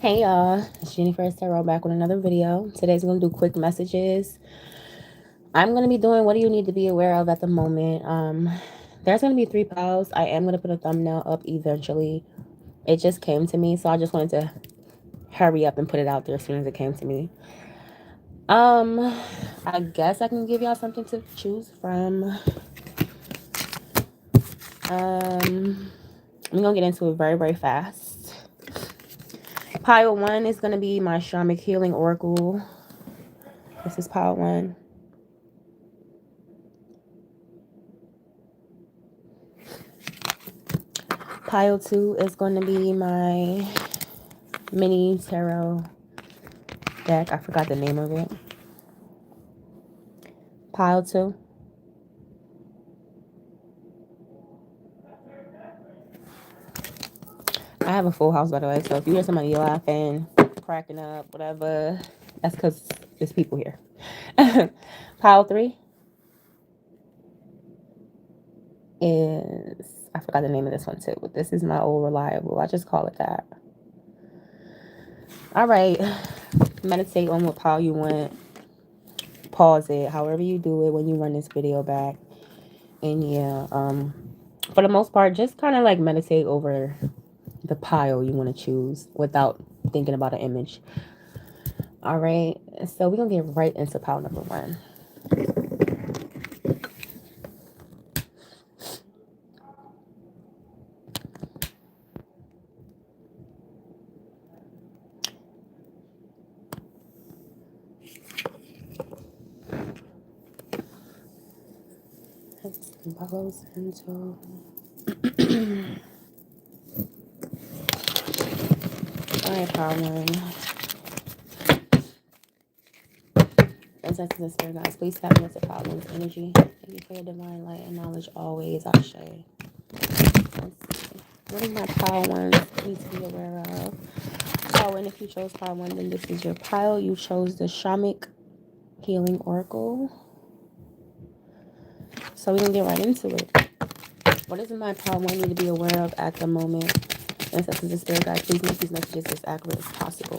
Hey y'all, it's Jennifer Tarot back with another video. Today's going to do quick messages. I'm going to be doing what do you need to be aware of at the moment. There's going to be 3 piles. I am going to put a thumbnail up eventually. It just came to me, so I just wanted to hurry up and put it out there as soon as it came to me. I guess I can give y'all something to choose from. I'm going to get into it very, very fast. Pile 1 is going to be my Shamanic Healing Oracle. This is pile 1. Pile 2 is going to be my mini tarot deck. I forgot the name of it. Pile 2. I have a full house, by the way, so if you hear somebody laughing, cracking up, whatever, that's because there's people here. Pile 3 is, I forgot the name of this one too, but this is my old reliable. I just call it that. All right, meditate on what pile you want. Pause it, however you do it when you run this video back. And yeah, for the most part, just kind of like meditate over the pile you want to choose without thinking about an image. All right, so we're gonna get right into pile number 1. Follows into all right, pile 1. Ancestor and spirit guides, please tap into pile 1's energy. Thank you for your divine light and knowledge always. Ashe. Let's see. What is my pile 1 need to be aware of? Oh, and if you chose pile 1, then this is your pile. You chose the Shamanic Healing Oracle. So we're gonna get right into it. What is my pile 1 need to be aware of at the moment? Ancestors and spirit guides, please make these messages as accurate as possible.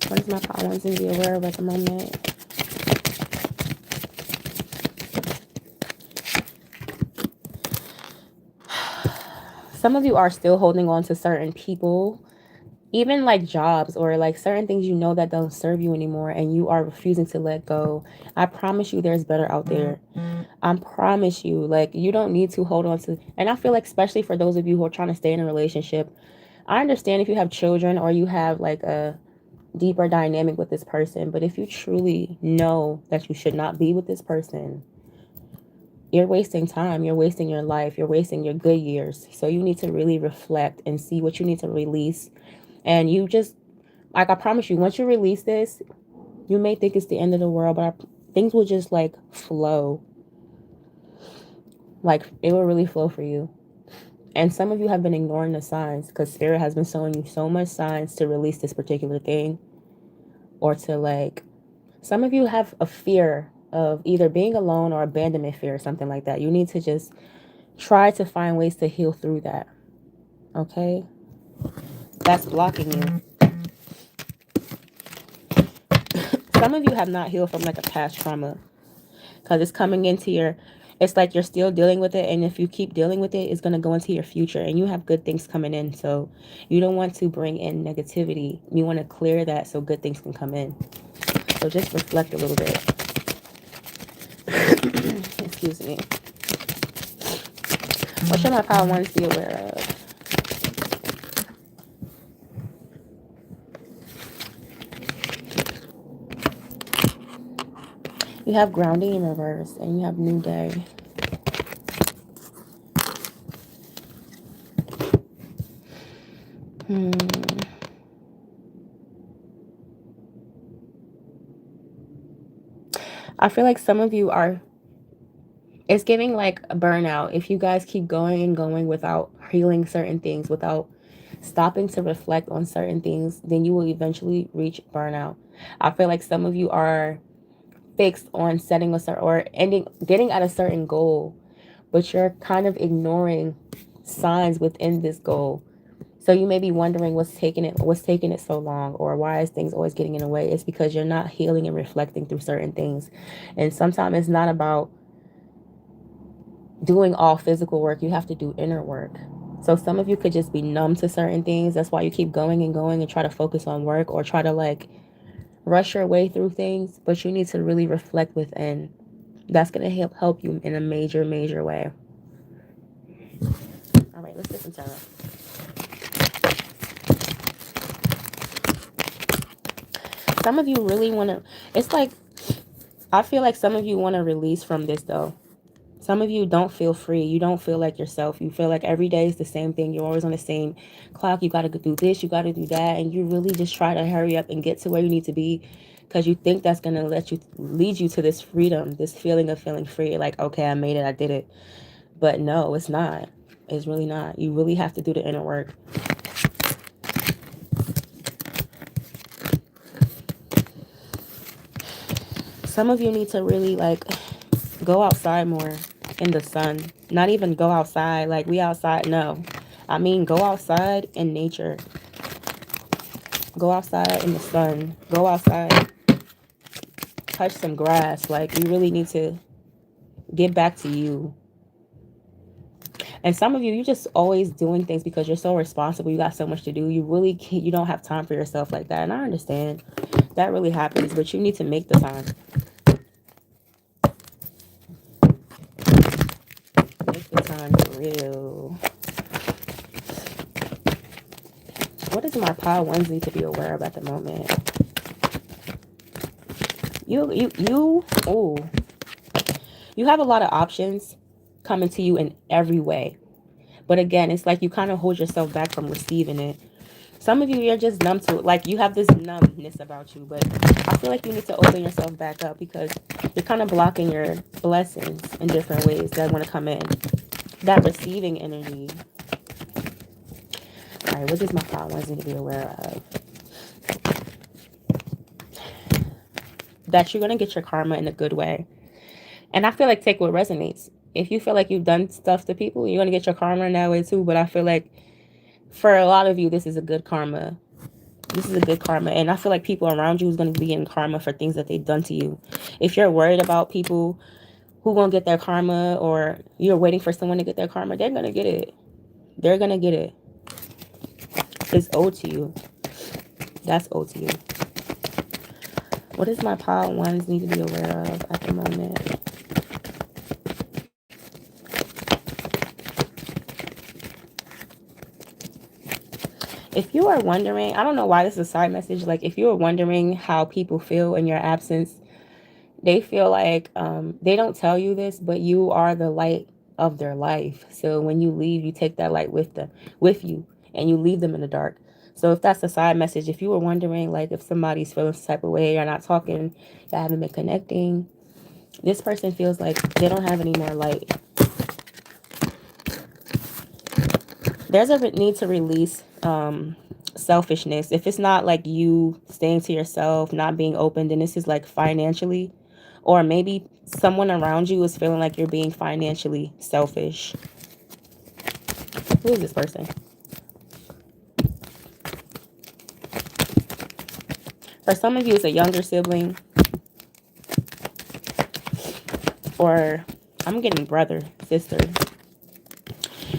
What is my pile 1 need to be aware of at the moment? Some of you are still holding on to certain people, even like jobs or like certain things you know that don't serve you anymore, and you are refusing to let go. I promise you there's better out there. I promise you, like, you don't need to hold on to, and I feel like especially for those of you who are trying to stay in a relationship, I understand if you have children or you have like a deeper dynamic with this person, but if you truly know that you should not be with this person, you're wasting time, you're wasting your life, you're wasting your good years. So you need to really reflect and see what you need to release. And you just, like, I promise you, once you release this, you may think it's the end of the world, but things will just like flow. Like, it will really flow for you. And some of you have been ignoring the signs because spirit has been showing you so much signs to release this particular thing, or to like, some of you have a fear of either being alone or abandonment fear or something like that. You need to just try to find ways to heal through that. Okay? That's blocking you. Some of you have not healed from like a past trauma because it's coming into your, it's like you're still dealing with it, and if you keep dealing with it, it's going to go into your future, and you have good things coming in, so you don't want to bring in negativity. You want to clear that so good things can come in. So just reflect a little bit. Excuse me. What should my pile 1s be aware of? You have grounding in reverse, and you have new day. I feel like some of you are, it's giving like a burnout. If you guys keep going and going without healing certain things, without stopping to reflect on certain things, then you will eventually reach burnout. I feel like some of you are fixed on setting a certain or getting at a certain goal, but you're kind of ignoring signs within this goal. So you may be wondering what's taking it so long, or why is things always getting in the way. It's because you're not healing and reflecting through certain things. And sometimes it's not about doing all physical work. You have to do inner work. So some of you could just be numb to certain things. That's why you keep going and going and try to focus on work, or try to like rush your way through things, but you need to really reflect within. That's going to help you in a major, major way. All right, let's get some tarot. Some of you really want to, it's like, I feel like some of you want to release from this though. Some of you don't feel free. You don't feel like yourself. You feel like every day is the same thing. You're always on the same clock. You got to do this. You got to do that. And you really just try to hurry up and get to where you need to be, because you think that's going to lead you to this freedom, this feeling of feeling free. Like, okay, I made it. I did it. But no, it's not. It's really not. You really have to do the inner work. Some of you need to really like go outside more in the sun. Not even go outside like we outside. No. I mean, go outside in nature. Go outside in the sun. Go outside. Touch some grass. Like, you really need to get back to you. And some of you, you're just always doing things because you're so responsible. You got so much to do. You don't have time for yourself like that. And I understand that really happens, but you need to make the time. Make the time for real. What does my pile ones need to be aware of at the moment? You have a lot of options coming to you in every way. But again, it's like you kind of hold yourself back from receiving it. Some of you, you're just numb to it. Like, you have this numbness about you. But I feel like you need to open yourself back up, because you're kind of blocking your blessings in different ways that want to come in. That receiving energy. All right, what does my pile ones need to be aware of? That you're going to get your karma in a good way. And I feel like take what resonates. If you feel like you've done stuff to people, you're going to get your karma in that way too. But I feel like for a lot of you, this is a good karma. This is a good karma. And I feel like people around you is going to be getting karma for things that they've done to you. If you're worried about people who going to get their karma, or you're waiting for someone to get their karma, they're going to get it. They're going to get it. It's owed to you. That's owed to you. What does my pile ones need to be aware of at the moment? If you are wondering, I don't know why this is a side message. Like, if you are wondering how people feel in your absence, they feel like they don't tell you this, but you are the light of their life. So when you leave, you take that light with you, and you leave them in the dark. So if that's a side message, if you were wondering, like, if somebody's feeling some type of way, you're not talking, you haven't been connecting, this person feels like they don't have any more light. There's a need to release selfishness. If it's not like you staying to yourself, not being open, then this is like financially, or maybe someone around you is feeling like you're being financially selfish. Who is this person? For some of you, it's a younger sibling, or I'm getting brother, sister.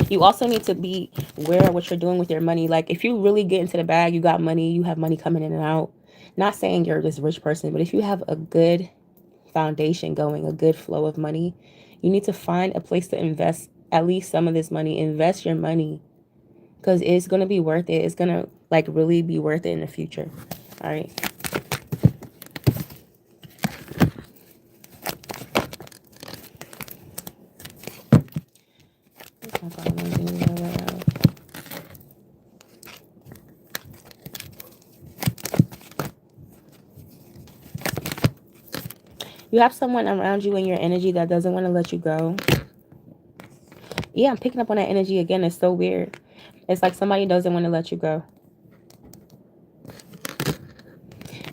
You also need to be aware of what you're doing with your money. Like, if you really get into the bag, you got money, you have money coming in and out. Not saying you're this rich person, but if you have a good foundation going, a good flow of money, you need to find a place to invest at least some of this money. Invest your money, because it's going to be worth it. It's going to like really be worth it in the future. All right. You have someone around you in your energy that doesn't want to let you go. Yeah, I'm picking up on that energy again. It's so weird. It's like somebody doesn't want to let you go.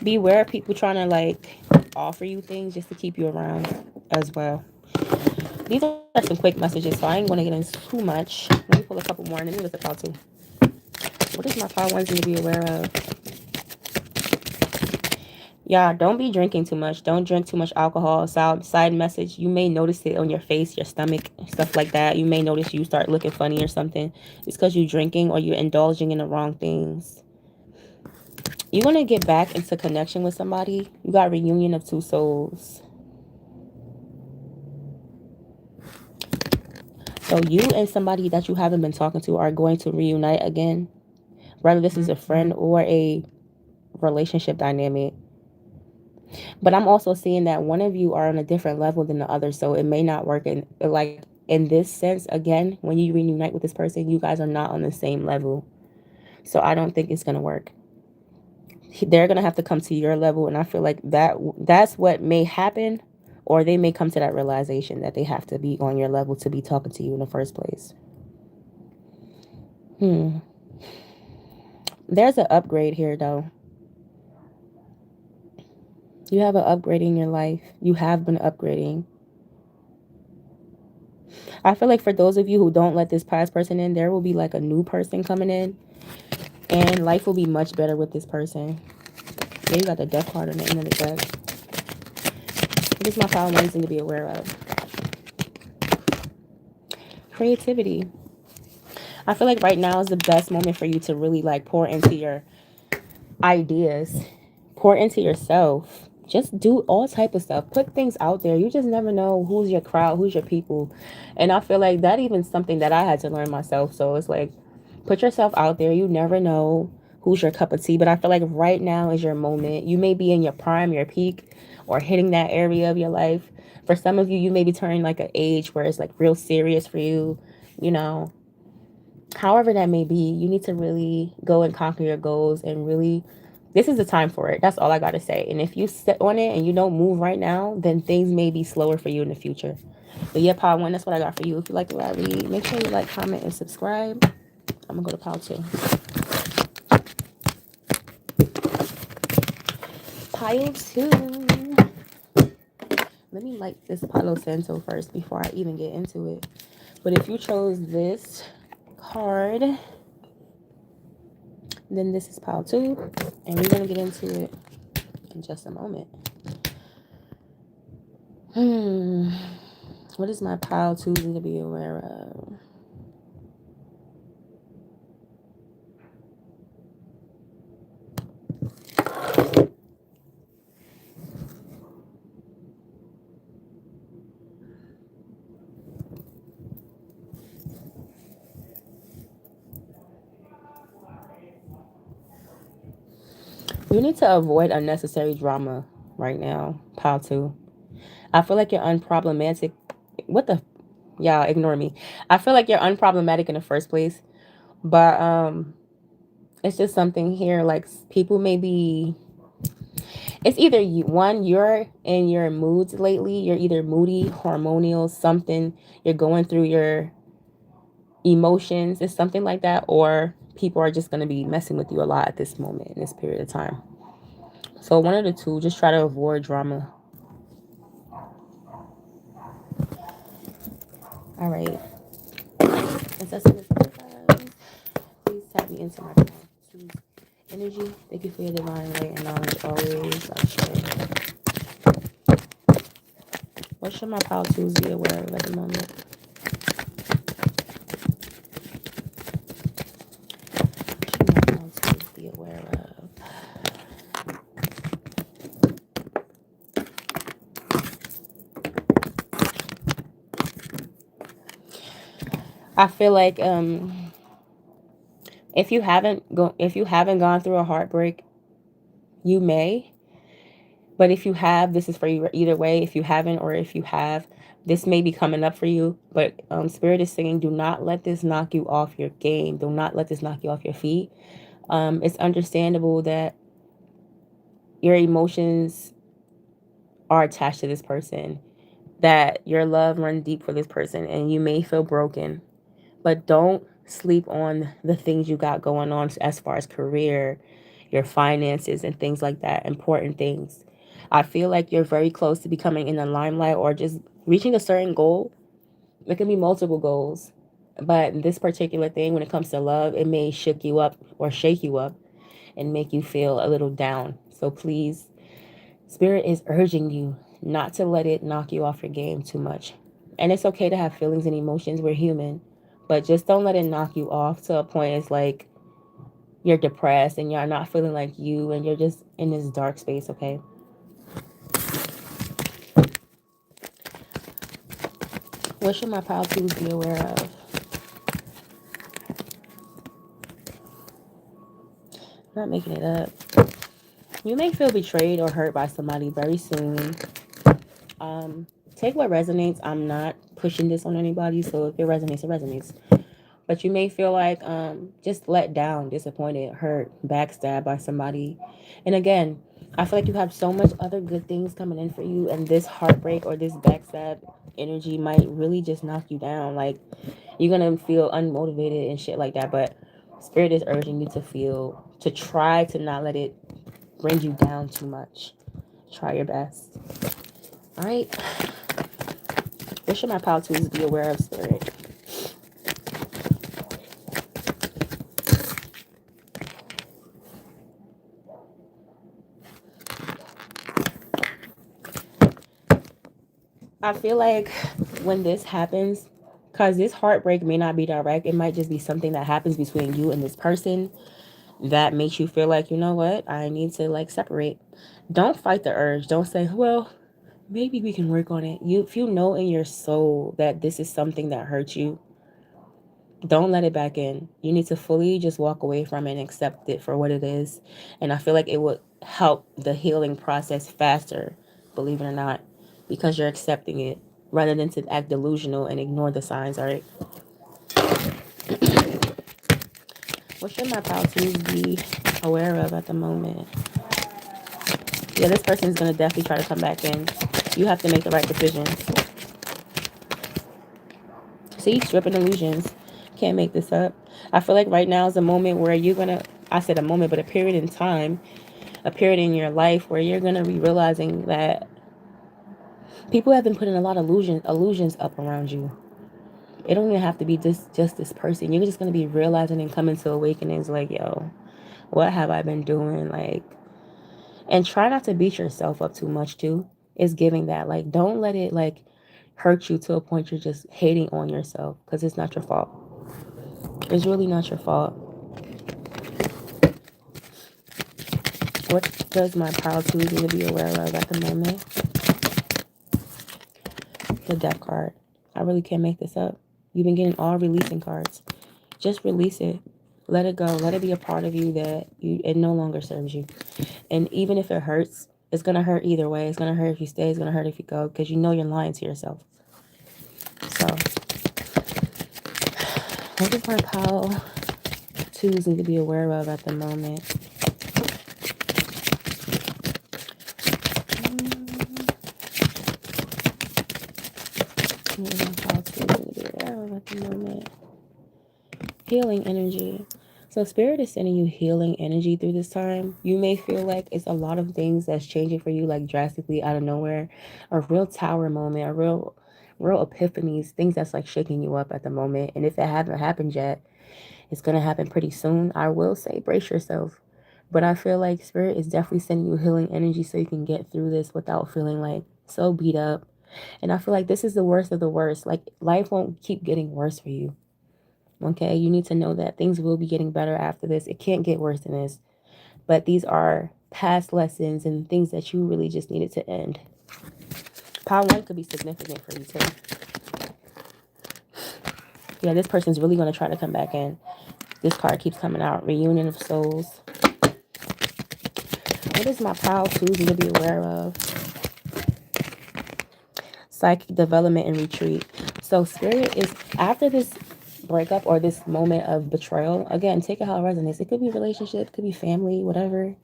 Beware of people trying to like offer you things just to keep you around as well. These are some quick messages, so I ain't going to get into too much. Let me pull a couple more and then we listen to. What is my power ones need to be aware of? Yeah, don't be drinking too much. Don't drink too much alcohol. Side message, you may notice it on your face, your stomach, stuff like that. You may notice you start looking funny or something. It's because you're drinking or you're indulging in the wrong things. You want to get back into connection with somebody. You got reunion of two souls. So you and somebody that you haven't been talking to are going to reunite again. Whether this is a friend or a relationship dynamic. But I'm also seeing that one of you are on a different level than the other, so it may not work in this sense. Again, when you reunite with this person, you guys are not on the same level. So I don't think it's gonna work. They're gonna have to come to your level, and I feel like that's what may happen, or they may come to that realization that they have to be on your level to be talking to you in the first place. There's an upgrade here, though. You have an upgrade in your life. You have been upgrading. I feel like for those of you who don't let this past person in, there will be like a new person coming in, and life will be much better with this person. Yeah, you got the death card on the end of the deck. This is my power ones need to be aware of. Creativity. I feel like right now is the best moment for you to really like pour into your ideas, pour into yourself. Just do all type of stuff. Put things out there. You just never know who's your crowd, who's your people. And I feel like that even something that I had to learn myself. So it's like, put yourself out there. You never know who's your cup of tea. But I feel like right now is your moment. You may be in your prime, your peak, or hitting that area of your life. For some of you, you may be turning like an age where it's like real serious for you, you know. However that may be, you need to really go and conquer your goals and really, this is the time for it. That's all I got to say. And if you sit on it and you don't move right now, then things may be slower for you in the future. But yeah, Power One, that's what I got for you. If you like what I read, make sure you like, comment, and subscribe. I'm going to go to Power Two. Pile 2. Let me light this Palo Santo first before I even get into it. But if you chose this card, then this is Pile 2. And we're going to get into it in just a moment. What is my Pile 2 need to be aware of? You need to avoid unnecessary drama right now, Pile 2. I feel like you're unproblematic. What the? Y'all, ignore me. I feel like you're unproblematic in the first place. But it's just something here. Like people may be. It's either you're in your moods lately. You're either moody, hormonal, something. You're going through your emotions. It's something like that, or people are just going to be messing with you a lot at this moment in this period of time. So one of the two, just try to avoid drama. All right. Ancestor, please tap me into my energy. Thank you for your divine light and knowledge always. What should my Pile 2s be aware of at the moment? What should my Pile 2s be aware of? I feel like if you haven't gone through a heartbreak, you may. But if you have, this is for you either way. If you haven't, or if you have, this may be coming up for you. But Spirit is saying, do not let this knock you off your game. Do not let this knock you off your feet. It's understandable that your emotions are attached to this person, that your love runs deep for this person, and you may feel broken. But don't sleep on the things you got going on as far as career, your finances and things like that, important things. I feel like you're very close to becoming in the limelight or just reaching a certain goal. It can be multiple goals. But this particular thing, when it comes to love, it may shake you up or shake you up and make you feel a little down. So please, Spirit is urging you not to let it knock you off your game too much. And it's okay to have feelings and emotions. We're human. But just don't let it knock you off to a point it's like you're depressed and you're not feeling like you and you're just in this dark space, okay? What should my pile twos be aware of? I'm not making it up. You may feel betrayed or hurt by somebody very soon. Take what resonates. I'm not pushing this on anybody, so if it resonates, it resonates. But you may feel like just let down, disappointed, hurt, backstabbed by somebody. And again, I feel like you have so much other good things coming in for you, and this heartbreak or this backstab energy might really just knock you down. Like you're gonna feel unmotivated and shit like that. But Spirit is urging you to try to not let it bring you down too much. Try your best. All right. What should my pile twos be aware of, Spirit? I feel like when this happens, because this heartbreak may not be direct, it might just be something that happens between you and this person that makes you feel like, you know what, I need to like separate. Don't fight the urge. Don't say, well, maybe we can work on it. If you know in your soul that this is something that hurts you, don't let it back in. You need to fully just walk away from it and accept it for what it is. And I feel like it would help the healing process faster, believe it or not, because you're accepting it rather than to act delusional and ignore the signs, all right? What should my pal twos be aware of at the moment? Yeah, this person is going to definitely try to come back in. You have to make the right decision. See, stripping illusions. Can't make this up. I feel like right now is a moment where you're going to, I said a moment, but a period in time, a period in your life where you're going to be realizing that people have been putting a lot of illusions up around you. It don't even have to be just this person. You're just going to be realizing and coming to awakenings like, yo, what have I been doing? Like, and try not to beat yourself up too much too. It's giving that. Like, don't let it like hurt you to a point you're just hating on yourself because it's not your fault. It's really not your fault. What does my pile twos need to be aware of at the moment? The Death card. I really can't make this up. You've been getting all releasing cards. Just release it. Let it go. Let it be a part of you that it no longer serves you. And even if it hurts, it's going to hurt either way. It's going to hurt if you stay. It's going to hurt if you go because you know you're lying to yourself. So, what does my pile twos need to be aware of at the moment? What does my pile twos need to be aware of at the moment? Healing energy. So Spirit is sending you healing energy through this time. You may feel like it's a lot of things that's changing for you, like drastically out of nowhere. A real tower moment, a real epiphanies, things that's like shaking you up at the moment. And if it hasn't happened yet, it's going to happen pretty soon. I will say brace yourself. But I feel like Spirit is definitely sending you healing energy so you can get through this without feeling like so beat up. And I feel like this is the worst of the worst. Like life won't keep getting worse for you. Okay, you need to know that things will be getting better after this. It can't get worse than this. But these are past lessons and things that you really just needed to end. Power 1 could be significant for you too. Yeah, this person's really going to try to come back in. This card keeps coming out. Reunion of souls. What is my pile twos need to be aware of? Psychic development and retreat. So Spirit is, after this breakup or this moment of betrayal, again, take it how it resonates. It could be relationship, it could be family, whatever.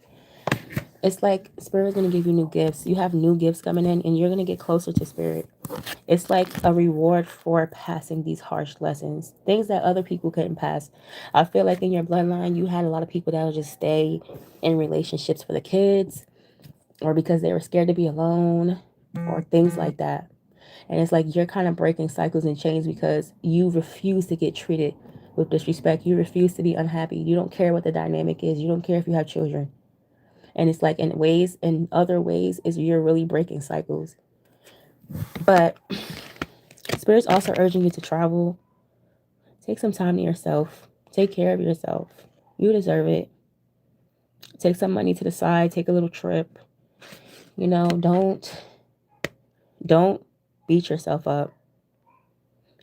It's like Spirit is going to give you new gifts. You have new gifts coming in, and you're going to get closer to Spirit. It's like a reward for passing these harsh lessons, things that other people couldn't pass. I feel like in your bloodline, you had a lot of people that would just stay in relationships for the kids, or because they were scared to be alone, or things like that. And it's like you're kind of breaking cycles and chains because you refuse to get treated with disrespect. You refuse to be unhappy. You don't care what the dynamic is. You don't care if you have children. And it's like in other ways, is you're really breaking cycles. But Spirit's also urging you to travel. Take some time to yourself. Take care of yourself. You deserve it. Take some money to the side. Take a little trip. You know, don't beat yourself up.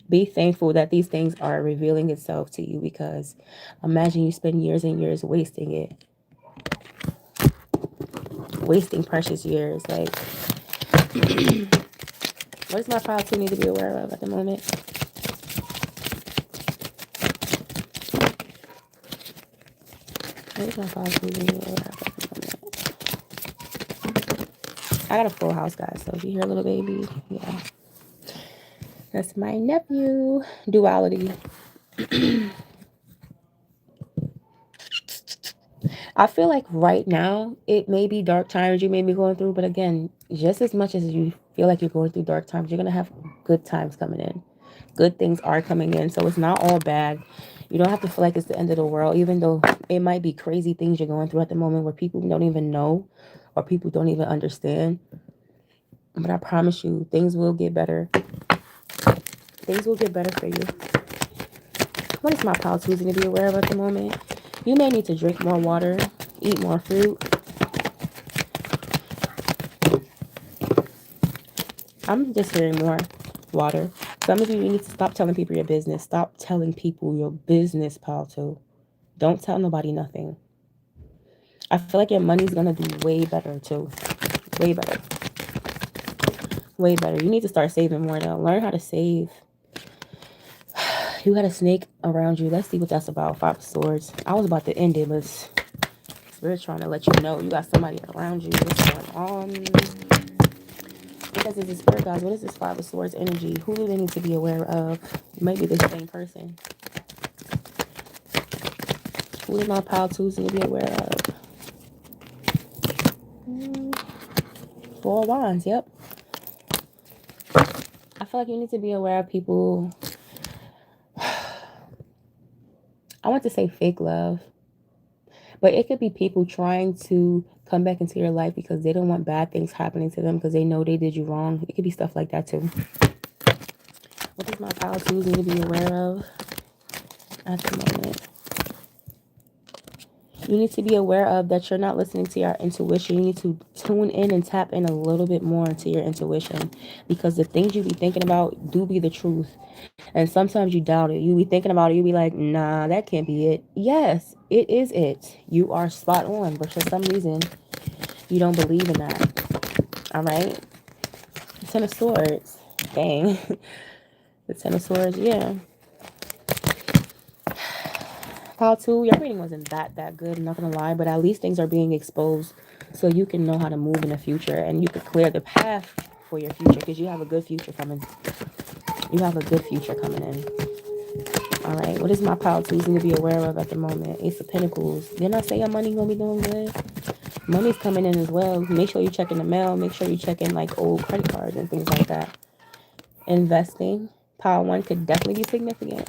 Be thankful that these things are revealing itself to you, because imagine you spend years and years wasting it. Wasting precious years. Like, what does my pile 2 need to be aware of at the moment? What does my pile 2 need to be aware of at the moment? I got a full house, guys, so if you hear a little baby, yeah. That's my nephew. Duality. I feel like right now it may be dark times you may be going through, but again, just as much as you feel like you're going through dark times, you're going to have good times coming in. Good things are coming in, so it's not all bad. You don't have to feel like it's the end of the world, even though it might be crazy things you're going through at the moment where people don't even know or people don't even understand. But I promise you, things will get better. Things will get better for you. What is my pile 2 going to be aware of at the moment? You may need to drink more water, eat more fruit. I'm just hearing more water. Some of you need to stop telling people your business. Stop telling people your business, pile 2. Don't tell nobody nothing. I feel like your money's going to do way better, too. Way better. Way better. You need to start saving more, though. Learn how to save. You got a snake around you. Let's see what that's about. 5 of Swords. I was about to end it, but Spirit's trying to let you know you got somebody around you. What's going on? Because it's a Spirit, guys. What is this 5 of Swords energy? Who do they need to be aware of? Maybe the same person. Who is my pile 2s need to be aware of? 4 of Wands. Yep. I feel like you need to be aware of people. I want to say fake love, but it could be people trying to come back into your life because they don't want bad things happening to them because they know they did you wrong. It could be stuff like that too. What does my pile 2s need to be aware of at the moment? You need to be aware of that you're not listening to your intuition. You need to tune in and tap in a little bit more into your intuition, because the things you be thinking about do be the truth. And sometimes you doubt it. You be thinking about it. You be like, nah, that can't be it. Yes, it is it. You are spot on. But for some reason, you don't believe in that. All right? 10 of Swords. Dang. The 10 of Swords, yeah. Pile 2, your reading wasn't that good, I'm not going to lie. But at least things are being exposed so you can know how to move in the future. And you could clear the path for your future, because you have a good future coming. You have a good future coming in. All right. What is my pile 2s need to be aware of at the moment? Ace of Pentacles. Didn't I say your money going to be doing good? Money's coming in as well. Make sure you check in the mail. Make sure you check in like old credit cards and things like that. Investing. Pile 1 could definitely be significant.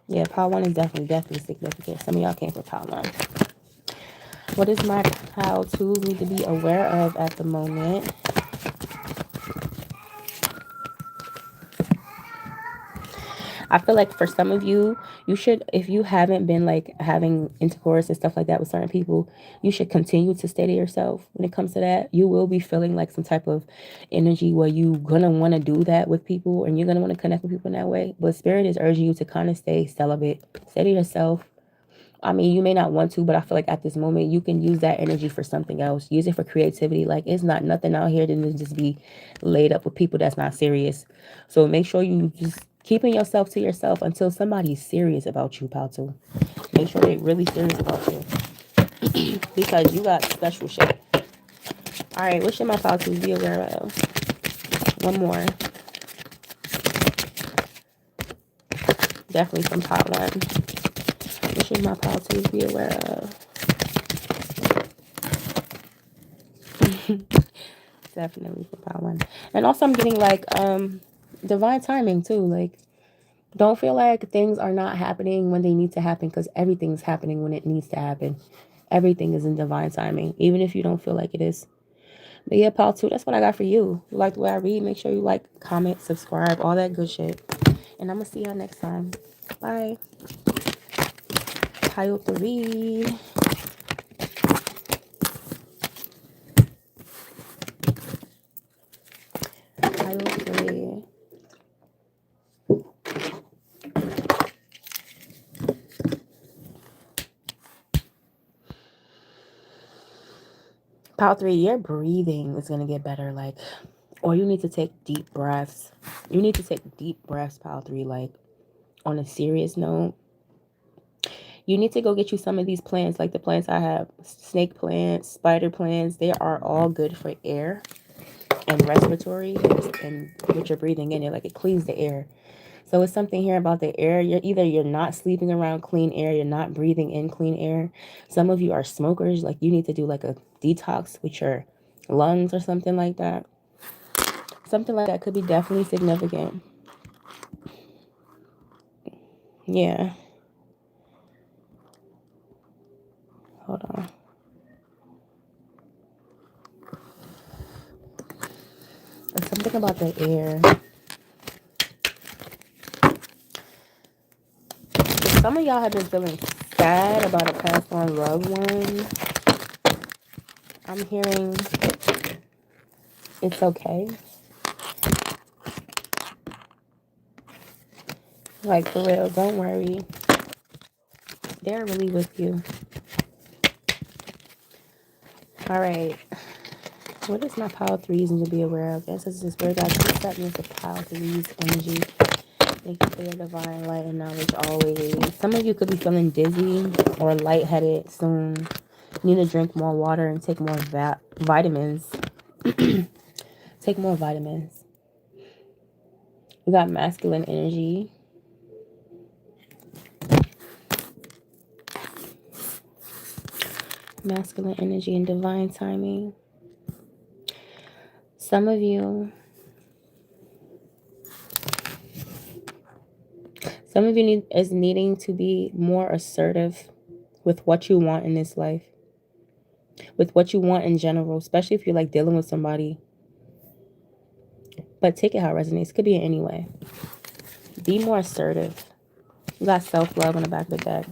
Yeah, pile 1 is definitely significant. Some of y'all came for pile 1. What is my pile 2s need to be aware of at the moment? I feel like for some of you, you should, if you haven't been like having intercourse and stuff like that with certain people, you should continue to stay to yourself when it comes to that. You will be feeling like some type of energy where you're going to want to do that with people and you're going to want to connect with people in that way. But Spirit is urging you to kind of stay celibate, stay to yourself. I mean, you may not want to, but I feel like at this moment, you can use that energy for something else. Use it for creativity. Like, it's not nothing out here to just be laid up with people that's not serious. So make sure you just keeping yourself to yourself until somebody's serious about you, pal, too. Make sure they're really serious about you. because you got special shit. All right, what should my pile twos be aware of? One more. Definitely from pot one. What should my pile twos be aware of? Definitely from pot one. And also I'm getting like divine timing too. Like, don't feel like things are not happening when they need to happen, because everything's happening when it needs to happen. Everything is in divine timing, even if you don't feel like it is. But yeah, pile two, that's what I got for you. You like the way I read? Make sure you like, comment, subscribe, all that good shit. And I'm going to see y'all next time. Bye. Pile three. Pile three. Pile three, your breathing is going to get better. Like, or you need to take deep breaths. You need to take deep breaths, pile three. Like, on a serious note, you need to go get you some of these plants, like the plants I have, snake plants, spider plants. They are all good for air and respiratory, and what you're breathing in it, like it cleans the air. So it's something here about the air. You're not sleeping around clean air, you're not breathing in clean air. Some of you are smokers, like you need to do like a detox with your lungs or something like that. Something like that could be definitely significant. Yeah. Hold on. There's something about the air. Some of y'all have been feeling sad about a passed on loved one. I'm hearing it's okay. Like, for real, don't worry. They're really with you. All right. What is my pile threes need to be aware of? Ancestor Spirit guys, please set me into pile threes energy. Thank you for your divine light and knowledge always. Some of you could be feeling dizzy or lightheaded soon. You need to drink more water and take more vitamins. Take more vitamins. We got masculine energy. Masculine energy and divine timing. Some of you is needing to be more assertive with what you want in this life, with what you want in general, especially if you're like dealing with somebody. But take it how it resonates. It could be in any way. Be more assertive. You got self-love on the back of the deck.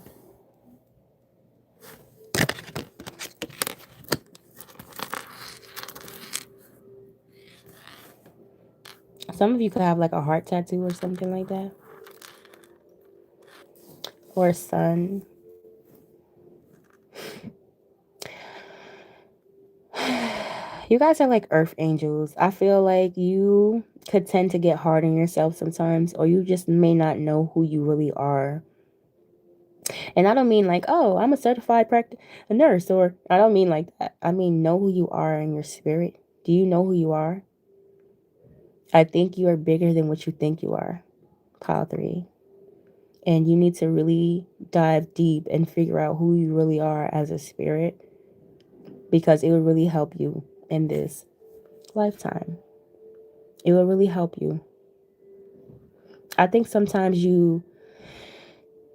Some of you could have like a heart tattoo or something like that. Or a sun. You guys are like earth angels. I feel like you could tend to get hard on yourself sometimes, or you just may not know who you really are. And I don't mean like, oh, I'm a certified nurse, or I don't mean like that. I mean, know who you are in your spirit. Do you know who you are? I think you are bigger than what you think you are, pile three. And you need to really dive deep and figure out who you really are as a spirit, because it will really help you in this lifetime. It will really help you. I think sometimes you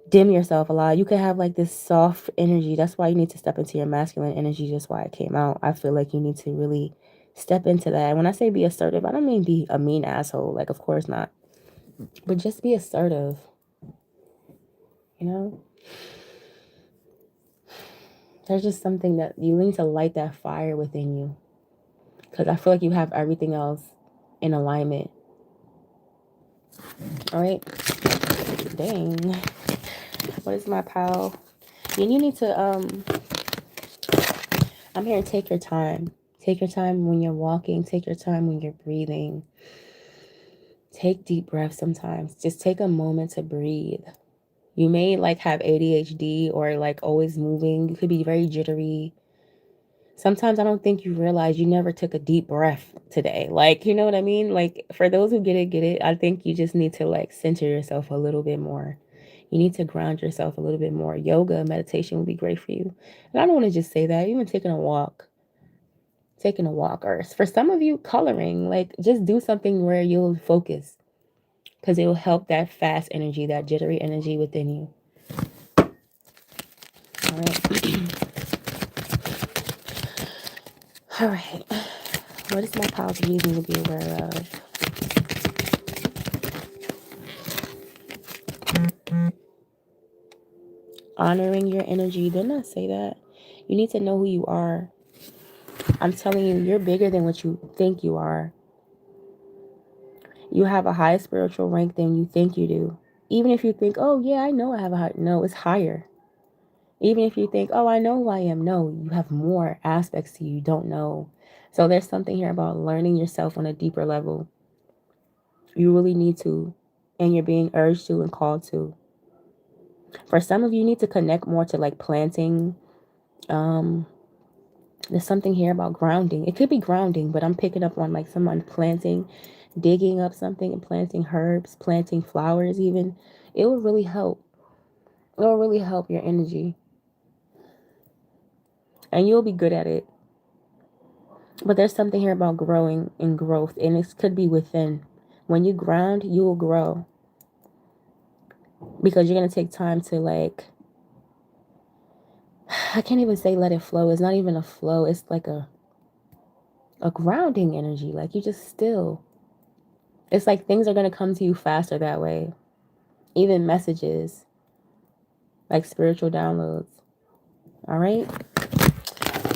dim yourself a lot. You could have like this soft energy. That's why you need to step into your masculine energy. Just why it came out. I feel like you need to really step into that. When I say be assertive, I don't mean be a mean asshole. Like, of course not. But just be assertive. You know? There's just something that you need to light that fire within you. Because I feel like you have everything else in alignment. All right? Dang. What is my pile? And you need to, I'm here to take your time. Take your time when you're walking. Take your time when you're breathing. Take deep breaths sometimes. Just take a moment to breathe. You may like have ADHD or like always moving. You could be very jittery. Sometimes I don't think you realize you never took a deep breath today. Like, you know what I mean? Like, for those who get it, get it. I think you just need to like center yourself a little bit more. You need to ground yourself a little bit more. Yoga, meditation would be great for you. And I don't want to just say that, even taking a walk. Taking a walk, or for some of you, coloring. Like, just do something where you'll focus because it will help that fast energy, that jittery energy within you. All right. All right. What is my pals reason to be aware of? Honoring your energy. Didn't I say that? You need to know who you are. I'm telling you, you're bigger than what you think you are. You have a higher spiritual rank than you think you do. Even if you think, oh, yeah, I know I have a high. No, it's higher. Even if you think, oh, I know who I am. No, you have more aspects to you don't know. So there's something here about learning yourself on a deeper level. You really need to. And you're being urged to and called to. For some of you, you need to connect more to like planting. There's something here about grounding. It could be grounding, but I'm picking up on like someone planting, digging up something and planting herbs, planting flowers even. It will really help. It will really help your energy. And you'll be good at it. But there's something here about growing and growth, and it could be within. When you ground, you will grow. Because you're going to take time to like, I can't even say let it flow. It's not even a flow. It's like a grounding energy. Like you just still. It's like things are going to come to you faster that way. Even messages, like spiritual downloads. All right?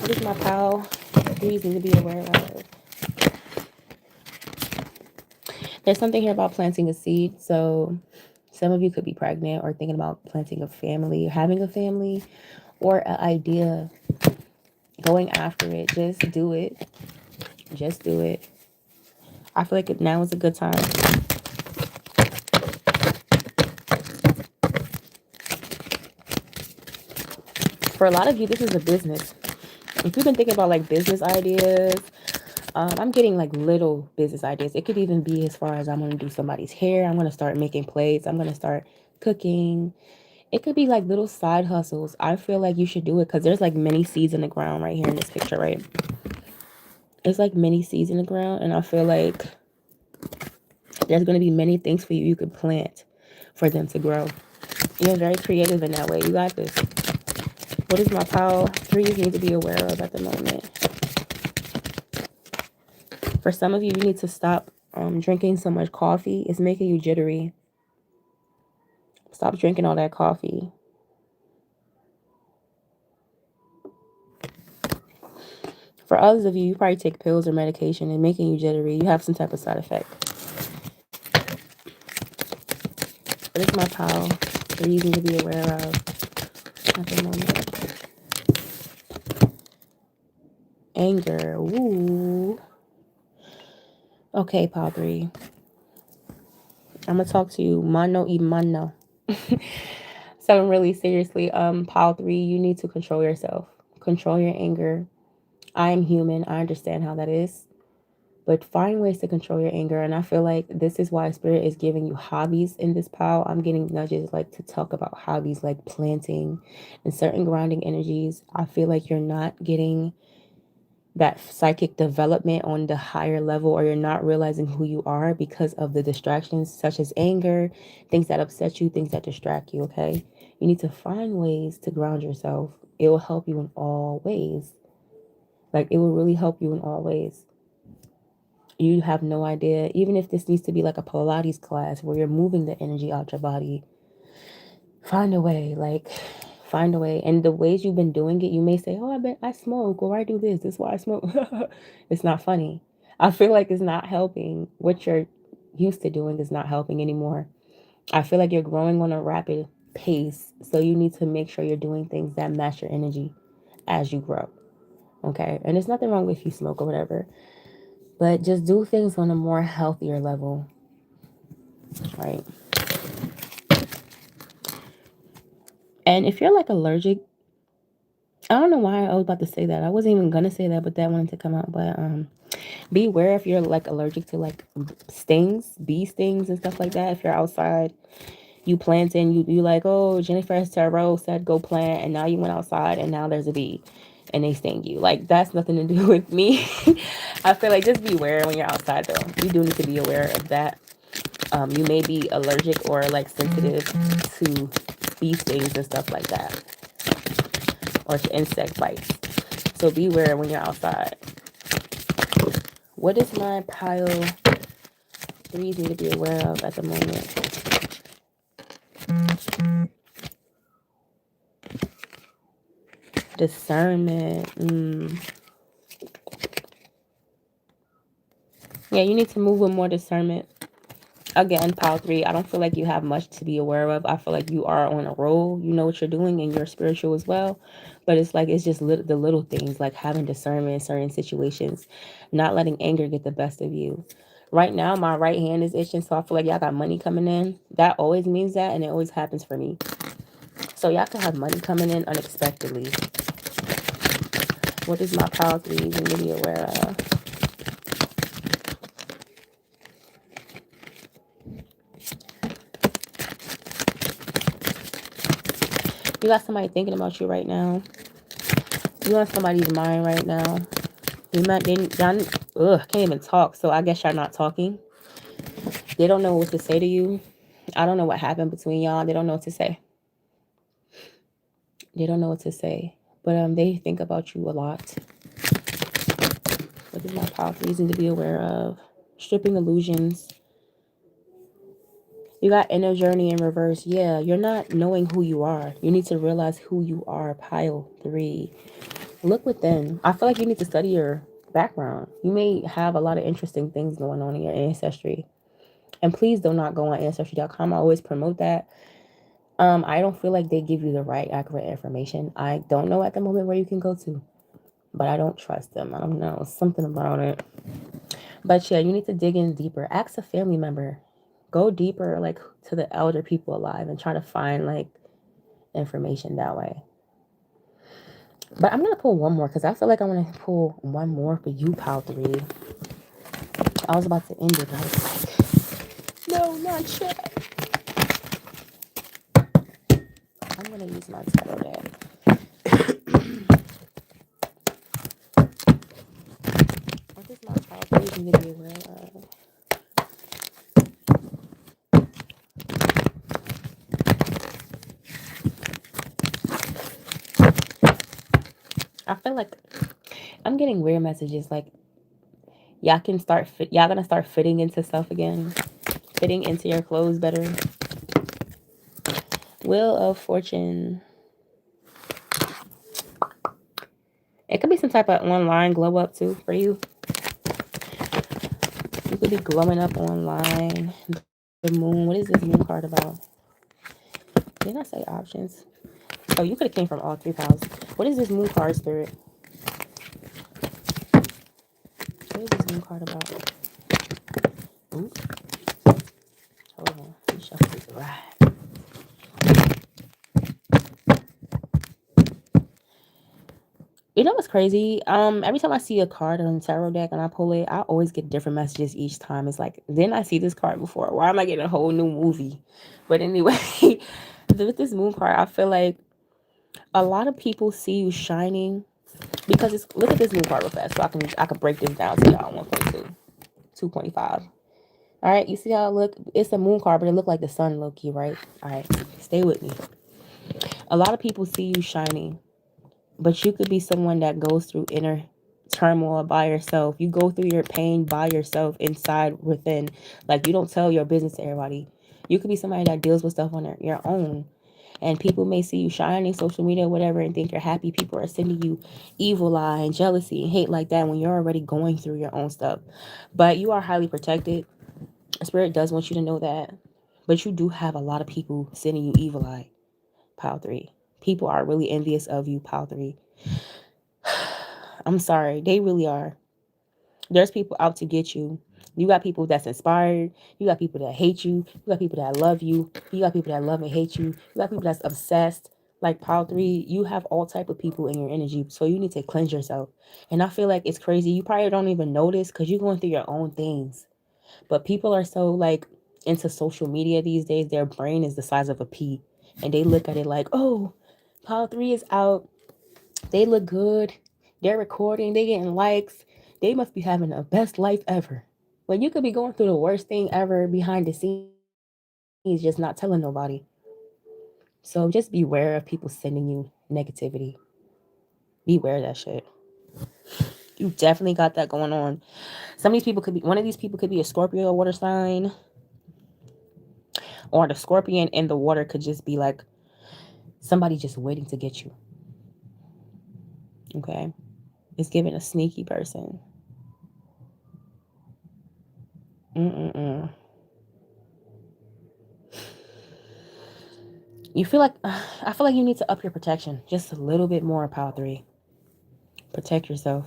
What is my pal reason to be aware of? There's something here about planting a seed. So some of you could be pregnant or thinking about planting a family, having a family, or an idea, going after it. Just do it. Just do it. I feel like now is a good time. For a lot of you, this is a business. If you've been thinking about like business ideas, I'm getting like little business ideas. It could even be as far as I'm going to do somebody's hair. I'm going to start making plates. I'm going to start cooking. It could be like little side hustles. I feel like you should do it because there's like many seeds in the ground right here in this picture, right? It's like many seeds in the ground. And I feel like there's going to be many things for you you could plant for them to grow. You're very creative in that way. You got this. What is my pile? 3 you need to be aware of at the moment. For some of you, you need to stop drinking so much coffee. It's making you jittery. Stop drinking all that coffee. For others of you, you probably take pills or medication and making you jittery. You have some type of side effect. What is my pile? 3 you need to be aware of at the moment. Anger. Ooh. Okay, pile 3. I'm gonna talk to you mano y mano. So really seriously, pile 3, you need to control yourself. Control your anger. I am human. I understand how that is. But find ways to control your anger. And I feel like this is why Spirit is giving you hobbies in this pile. I'm getting nudges like to talk about hobbies like planting and certain grounding energies. I feel like you're not getting that psychic development on the higher level, or you're not realizing who you are because of the distractions such as anger, things that upset you, things that distract you. Okay, you need to find ways to ground yourself. It will help you in all ways. Like, it will really help you in all ways. You have no idea. Even if this needs to be like a Pilates class where you're moving the energy out your body, find a way. Like, find a way. And the ways you've been doing it, you may say, oh, I bet I smoke, or I do this. This is why I smoke. It's not funny. I feel like it's not helping. What you're used to doing is not helping anymore. I feel like you're growing on a rapid pace. So you need to make sure you're doing things that match your energy as you grow. Okay. And there's nothing wrong if you smoke or whatever. But just do things on a more healthier level. Right. And if you're like allergic, I don't know why I was about to say that. I wasn't even gonna say that, but that wanted to come out. But beware if you're like allergic to like stings, bee stings and stuff like that. If you're outside, you planting, you like, oh, Jennifer Tarot said go plant, and now you went outside and now there's a bee and they sting you. Like, that's nothing to do with me. I feel like just beware when you're outside though. You do need to be aware of that. You may be allergic or like sensitive to bee stings and stuff like that, or to insect bites. So beware when you're outside. What is my pile 3 need to be aware of at the moment? Discernment. Yeah, you need to move with more discernment. Again, pile 3, I don't feel like you have much to be aware of. I feel like you are on a roll. You know what you're doing and you're spiritual as well. But it's like, it's just the little things, like having discernment in certain situations, not letting anger get the best of you. Right now, my right hand is itching, so I feel like y'all got money coming in. That always means that, and it always happens for me. So y'all can have money coming in unexpectedly. What is my pile 3 need to be aware of? You got somebody thinking about you right now. You on somebody's mind right now. You might, can't even talk, so I guess y'all not talking. They don't know what to say to you. I don't know what happened between y'all. They don't know what to say. They don't know what to say. But they think about you a lot. What is my powerful reason to be aware of? Stripping illusions. You got inner journey in reverse. Yeah, you're not knowing who you are. You need to realize who you are. Pile 3. Look within. I feel like you need to study your background. You may have a lot of interesting things going on in your ancestry. And please do not go on Ancestry.com. I always promote that. I don't feel like they give you the right, accurate information. I don't know at the moment where you can go to, but I don't trust them. I don't know. Something about it. But yeah, you need to dig in deeper. Ask a family member. Go deeper, like to the elder people alive, and try to find like information that way. But I'm gonna pull one more because I feel like I want to pull one more for you, pile 3. I was about to end it, but I was like, no, not yet. I'm gonna use my tarot deck. What is my pile 3 need to be aware of? I feel like I'm getting weird messages like y'all gonna start fitting into stuff again, fitting into your clothes better. Wheel of Fortune. It could be some type of online glow up too for you. You could be glowing up online. The moon. What is this moon card about? Didn't I say options? Oh, you could have came from all 3 piles. What is this moon card, Spirit? What is this moon card about? Ooh. Hold on. Let me shuffle this right. You know what's crazy? Every time I see a card on the tarot deck and I pull it, I always get different messages each time. It's like, didn't I see this card before? Why am I getting a whole new movie? But anyway, with this moon card, I feel like a lot of people see you shining because it's, look at this moon card real fast so I can break this down to y'all. 1.2, 2.5. All right, you see how it look? It's a moon card, but it look like the sun low key, right? All right, stay with me. A lot of people see you shining, but you could be someone that goes through inner turmoil by yourself. You go through your pain by yourself inside within. Like, you don't tell your business to everybody. You could be somebody that deals with stuff on your own. And people may see you shining, social media, whatever, and think you're happy. People are sending you evil eye and jealousy and hate like that when you're already going through your own stuff. But you are highly protected. Spirit does want you to know that. But you do have a lot of people sending you evil eye, pile 3. People are really envious of you, pile 3. I'm sorry. They really are. There's people out to get you. You got people that's inspired. You got people that hate you. You got people that love you. You got people that love and hate you. You got people that's obsessed. like pile 3, you have all type of people in your energy, so you need to cleanse yourself. And I feel like it's crazy, you probably don't even notice because you're going through your own things, but people are so like into social media these days, their brain is the size of a pea, and they look at it like, oh, pile 3 is out, they look good, they're recording, they getting likes, they must be having the best life ever, when you could be going through the worst thing ever behind the scenes, just not telling nobody. So just beware of people sending you negativity. Beware of that shit. You definitely got that going on. Some of these people could be, one of these people could be a Scorpio water sign, or the scorpion in the water could just be like somebody just waiting to get you. Okay? It's giving a sneaky person. Mm-mm-mm. You feel like, I feel like you need to up your protection just a little bit more, Pile 3. Protect yourself.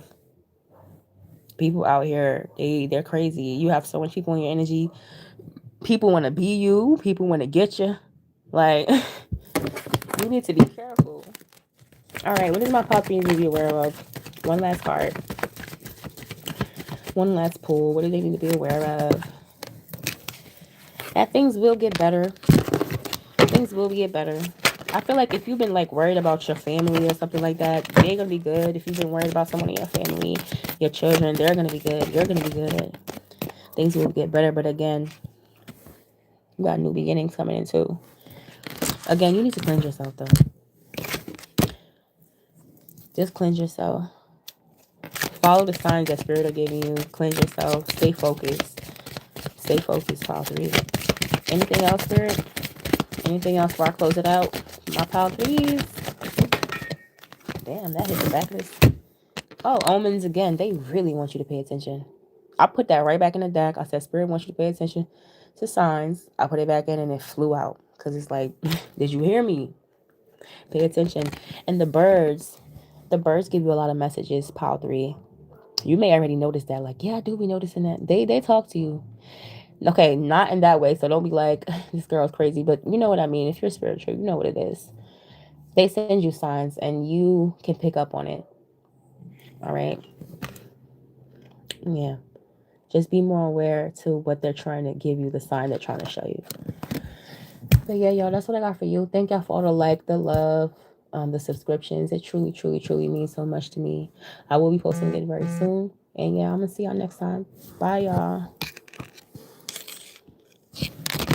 People out here, they're crazy. You have so much people in your energy. People want to be you. People want to get you. Like, you need to be careful. All right, what does my Pile 3 need to be aware of? One last card. One last pull. What do they need to be aware of? That things will get better. Things will get better. I feel like if you've been like worried about your family or something like that, they're gonna be good. If you've been worried about someone in your family, your children, they're gonna be good. You're gonna be good. Things will get better, but again, you got new beginnings coming in too. Again, you need to cleanse yourself though. Just cleanse yourself. Follow the signs that Spirit are giving you. Cleanse yourself. Stay focused. Stay focused, Pile 3. Anything else, Spirit? Anything else before I close it out? My Pile 3s. Damn, that hit the back of this. Oh, omens again. They really want you to pay attention. I put that right back in the deck. I said, Spirit wants you to pay attention to signs. I put it back in and it flew out. Because it's like, did you hear me? Pay attention. And the birds give you a lot of messages, Pile 3. You may already notice that. Like, yeah, I do be noticing that. They talk to you. Okay, not in that way. So don't be like, this girl's crazy. But you know what I mean. If you're spiritual, you know what it is. They send you signs and you can pick up on it. All right. Yeah. Just be more aware to what they're trying to give you, the sign they're trying to show you. But yeah, y'all, that's what I got for you. Thank y'all for all the like, the love, the subscriptions. It truly, truly, truly means so much to me. I will be posting it very soon. And yeah, I'm going to see y'all next time. Bye, y'all.